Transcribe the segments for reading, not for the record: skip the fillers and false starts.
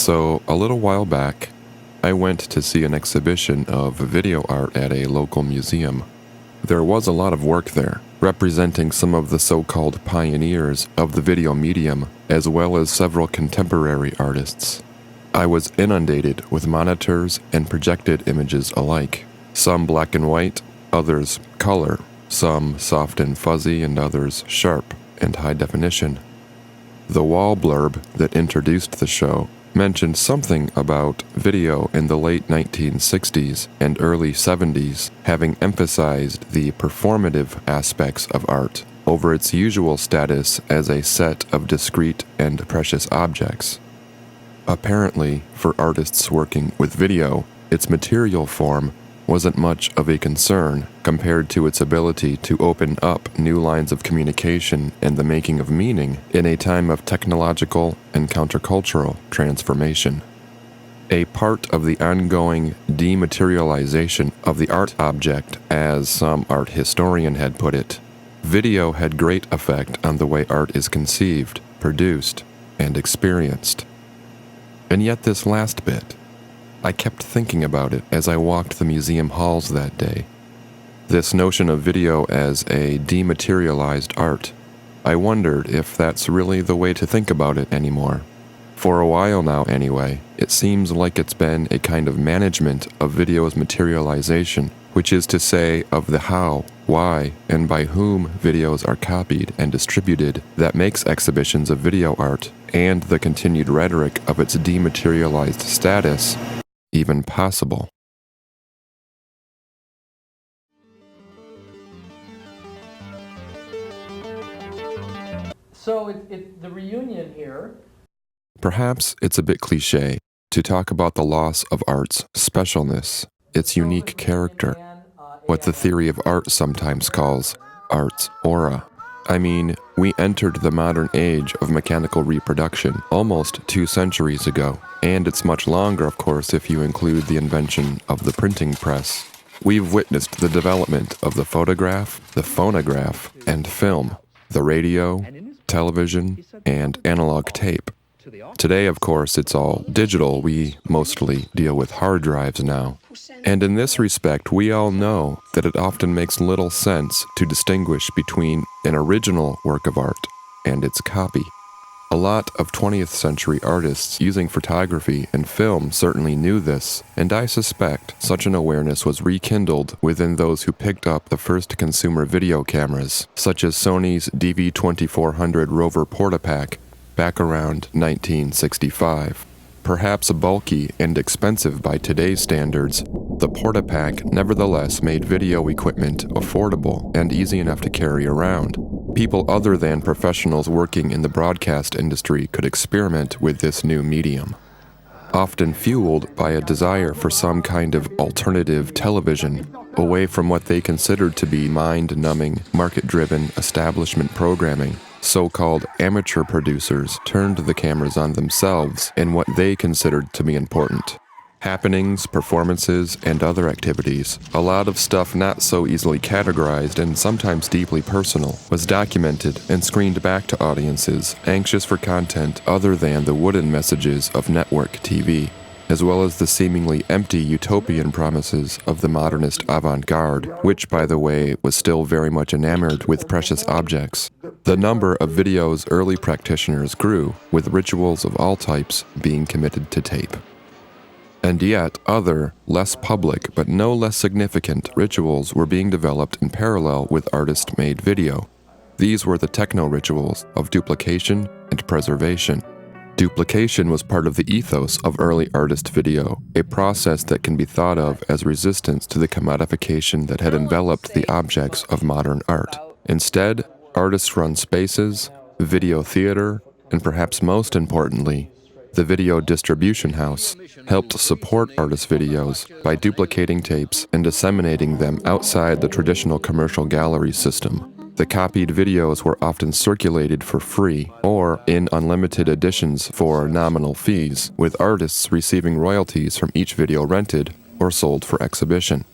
So, a little while back, I went to see an exhibition of video art at a local museum. There was a lot of work there, representing some of the so-called pioneers of the video medium, as well as several contemporary artists. I was inundated with monitors and projected images alike, some black and white, others color, some soft and fuzzy, and others sharp and high definition. The wall blurb that introduced the show mentioned something about video in the late 1960s and early 70s having emphasized the performative aspects of art over its usual status as a set of discrete and precious objects. Apparently, for artists working with video, its material form wasn't much of a concern compared to its ability to open up new lines of communication and the making of meaning in a time of technological and countercultural transformation. A part of the ongoing dematerialization of the art object, as some art historian had put it, video had great effect on the way art is conceived, produced, and experienced. And yet this last bit, I kept thinking about it as I walked the museum halls that day. This notion of video as a dematerialized art, I wondered if that's really the way to think about it anymore. For a while now anyway, it seems like it's been a kind of management of video's materialization, which is to say of the how, why, and by whom videos are copied and distributed that makes exhibitions of video art and the continued rhetoric of its dematerialized status even possible. So the reunion here. Perhaps it's a bit cliché to talk about the loss of art's specialness, its unique character, what the theory of art sometimes calls art's aura. I mean, we entered the modern age of mechanical reproduction almost 2 centuries ago, and it's much longer, of course, if you include the invention of the printing press. We've witnessed the development of the photograph, the phonograph, and film, the radio, television, and analog tape. Today, of course, it's all digital. We mostly deal with hard drives now. And in this respect, we all know that it often makes little sense to distinguish between an original work of art and its copy. A lot of 20th century artists using photography and film certainly knew this, and I suspect such an awareness was rekindled within those who picked up the first consumer video cameras, such as Sony's DV-2400 Rover Portapak, back around 1965. Perhaps bulky and expensive by today's standards, the Portapak nevertheless made video equipment affordable and easy enough to carry around. People other than professionals working in the broadcast industry could experiment with this new medium. Often fueled by a desire for some kind of alternative television, away from what they considered to be mind-numbing, market-driven establishment programming, so-called amateur producers turned the cameras on themselves in what they considered to be important. Happenings, performances, and other activities, a lot of stuff not so easily categorized and sometimes deeply personal, was documented and screened back to audiences anxious for content other than the wooden messages of network TV, as well as the seemingly empty utopian promises of the modernist avant-garde, which, by the way, was still very much enamored with precious objects. The number of video's early practitioners grew, with rituals of all types being committed to tape. And yet, other, less public but no less significant rituals were being developed in parallel with artist-made video. These were the techno-rituals of duplication and preservation. Duplication was part of the ethos of early artist video, a process that can be thought of as resistance to the commodification that had enveloped the objects of modern art. Instead, artists run spaces, video theater, and perhaps most importantly, the video distribution house helped support artist videos by duplicating tapes and disseminating them outside the traditional commercial gallery system. The copied videos were often circulated for free or in unlimited editions for nominal fees, with artists receiving royalties from each video rented or sold for exhibition.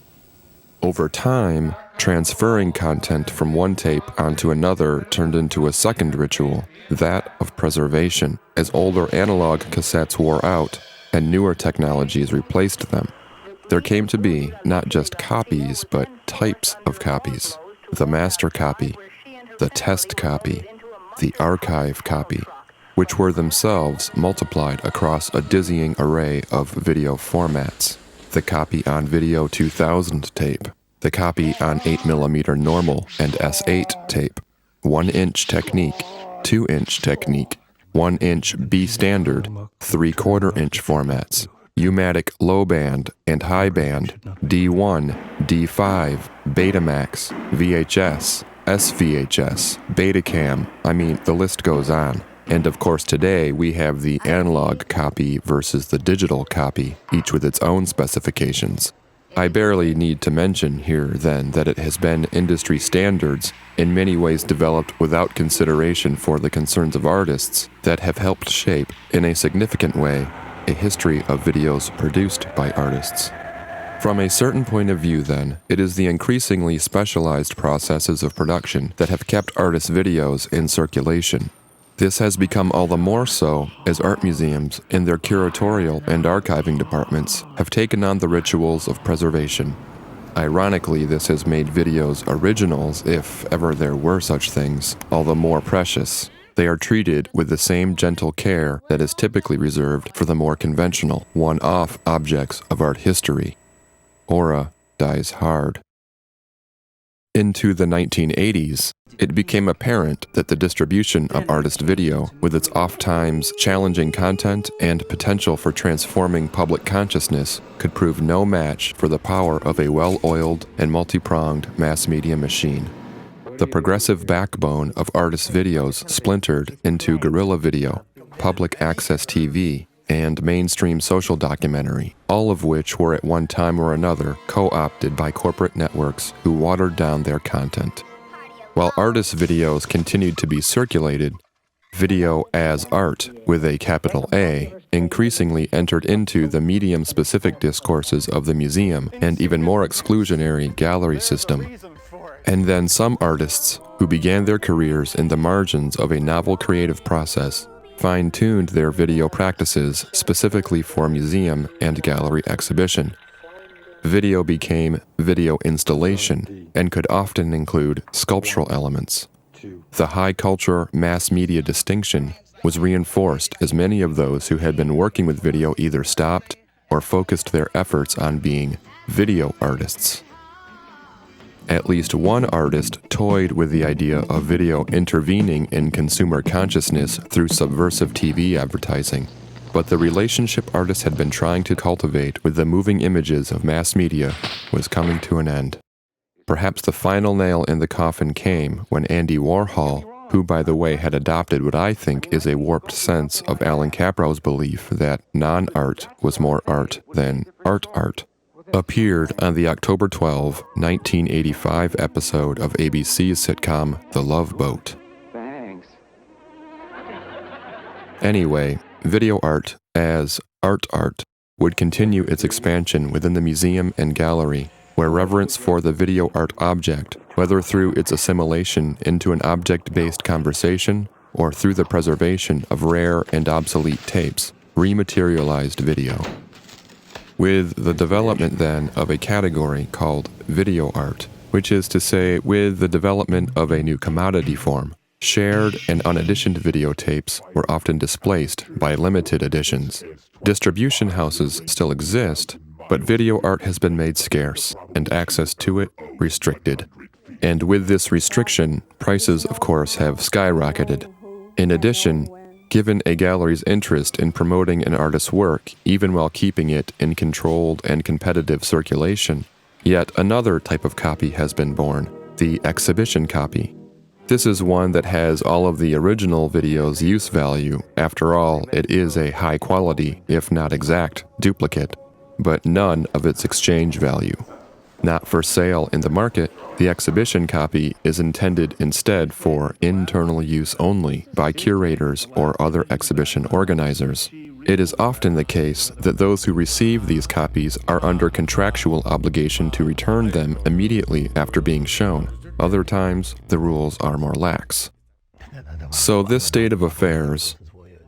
Over time, transferring content from one tape onto another turned into a second ritual, that of preservation, as older analog cassettes wore out and newer technologies replaced them. There came to be not just copies, but types of copies. The master copy, the test copy, the archive copy, which were themselves multiplied across a dizzying array of video formats. The copy on Video 2000 tape, the copy on 8mm normal and S8 tape, 1-inch technique, 2-inch technique, 1-inch B standard, 3/4-inch formats, U-matic low band and high band, D1, D5, Betamax, VHS, SVHS, Betacam, the list goes on. And of course today we have the analog copy versus the digital copy, each with its own specifications. I barely need to mention here then that it has been industry standards, in many ways developed without consideration for the concerns of artists, that have helped shape, in a significant way, a history of videos produced by artists. From a certain point of view then, it is the increasingly specialized processes of production that have kept artists' videos in circulation. This has become all the more so as art museums, in their curatorial and archiving departments, have taken on the rituals of preservation. Ironically, this has made videos originals, if ever there were such things, all the more precious. They are treated with the same gentle care that is typically reserved for the more conventional, one-off objects of art history. Aura dies hard. Into the 1980s, it became apparent that the distribution of artist video, with its oft-times challenging content and potential for transforming public consciousness, could prove no match for the power of a well-oiled and multi-pronged mass media machine. The progressive backbone of artist videos splintered into guerrilla video, public access TV, and mainstream social documentary, all of which were at one time or another co-opted by corporate networks who watered down their content. While artist videos continued to be circulated, video as art, with a capital A, increasingly entered into the medium-specific discourses of the museum and even more exclusionary gallery system. And then some artists, who began their careers in the margins of a novel creative process, fine-tuned their video practices specifically for museum and gallery exhibition. Video became video installation and could often include sculptural elements. The high culture mass media distinction was reinforced as many of those who had been working with video either stopped or focused their efforts on being video artists. At least one artist toyed with the idea of video intervening in consumer consciousness through subversive TV advertising, but the relationship artists had been trying to cultivate with the moving images of mass media was coming to an end. Perhaps the final nail in the coffin came when Andy Warhol, who by the way had adopted what I think is a warped sense of Alan Capro's belief that non-art was more art than art, appeared on the October 12, 1985 episode of ABC's sitcom The Love Boat. Thanks. Anyway, video art, as art, would continue its expansion within the museum and gallery, where reverence for the video art object, whether through its assimilation into an object-based conversation or through the preservation of rare and obsolete tapes, rematerialized video. With the development then of a category called video art, which is to say with the development of a new commodity form, shared and uneditioned videotapes were often displaced by limited editions. Distribution houses still exist, but video art has been made scarce and access to it restricted. And with this restriction, prices of course have skyrocketed. In addition, given a gallery's interest in promoting an artist's work, even while keeping it in controlled and competitive circulation, yet another type of copy has been born, the exhibition copy. This is one that has all of the original video's use value. After all, it is a high quality, if not exact, duplicate, but none of its exchange value. Not for sale in the market, the exhibition copy is intended instead for internal use only by curators or other exhibition organizers. It is often the case that those who receive these copies are under contractual obligation to return them immediately after being shown. Other times, the rules are more lax. So this state of affairs,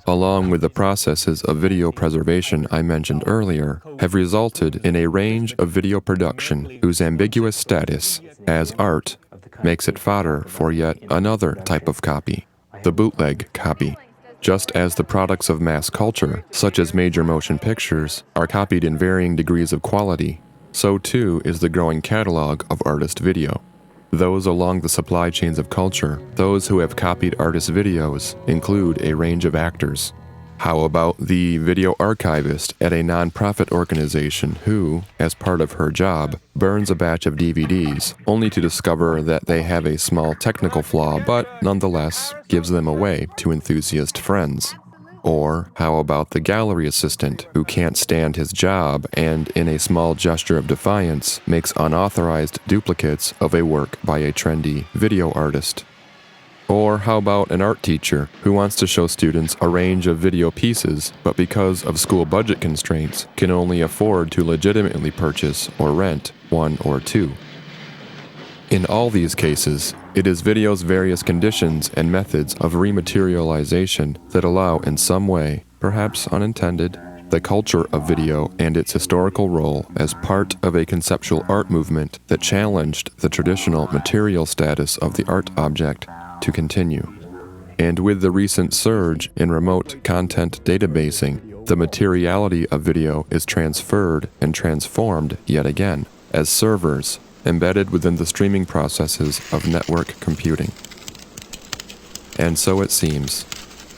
along with the processes of video preservation I mentioned earlier, have resulted in a range of video production whose ambiguous status as art makes it fodder for yet another type of copy, the bootleg copy. Just as the products of mass culture, such as major motion pictures, are copied in varying degrees of quality, so too is the growing catalog of artist video. Those along the supply chains of culture, those who have copied artist videos, include a range of actors. How about the video archivist at a nonprofit organization who, as part of her job, burns a batch of DVDs, only to discover that they have a small technical flaw but nonetheless gives them away to enthusiast friends? Or how about the gallery assistant who can't stand his job and, in a small gesture of defiance, makes unauthorized duplicates of a work by a trendy video artist? Or how about an art teacher who wants to show students a range of video pieces, but because of school budget constraints, can only afford to legitimately purchase or rent one or two? In all these cases, it is video's various conditions and methods of rematerialization that allow in some way, perhaps unintended, the culture of video and its historical role as part of a conceptual art movement that challenged the traditional material status of the art object to continue. And with the recent surge in remote content databasing, the materiality of video is transferred and transformed yet again as servers embedded within the streaming processes of network computing. And so it seems,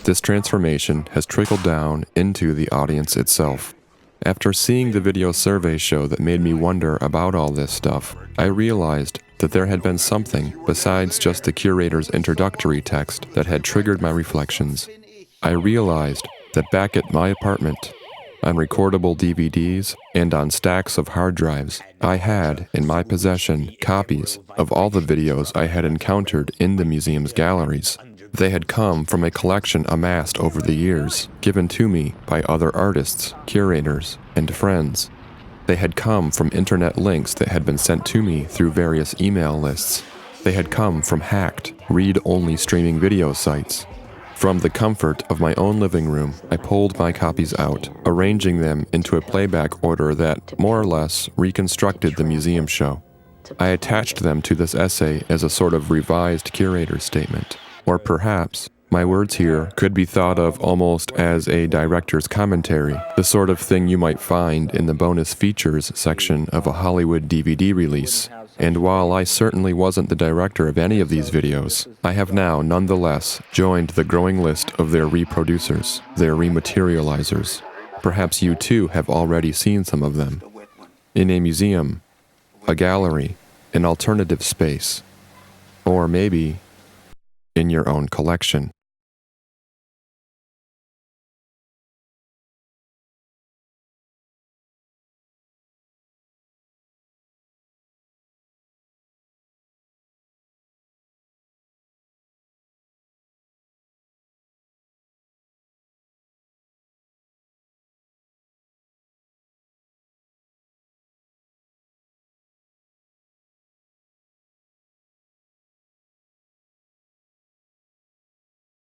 this transformation has trickled down into the audience itself. After seeing the video survey show that made me wonder about all this stuff, I realized that there had been something besides just the curator's introductory text that had triggered my reflections. I realized that back at my apartment, on recordable DVDs and on stacks of hard drives, I had in my possession copies of all the videos I had encountered in the museum's galleries. They had come from a collection amassed over the years, given to me by other artists, curators, and friends. They had come from internet links that had been sent to me through various email lists. They had come from hacked, read-only streaming video sites. From the comfort of my own living room, I pulled my copies out, arranging them into a playback order that, more or less, reconstructed the museum show. I attached them to this essay as a sort of revised curator's statement. Or perhaps, my words here could be thought of almost as a director's commentary, the sort of thing you might find in the bonus features section of a Hollywood DVD release. And while I certainly wasn't the director of any of these videos, I have now nonetheless joined the growing list of their reproducers, their rematerializers. Perhaps you too have already seen some of them. In a museum, a gallery, an alternative space, or maybe in your own collection.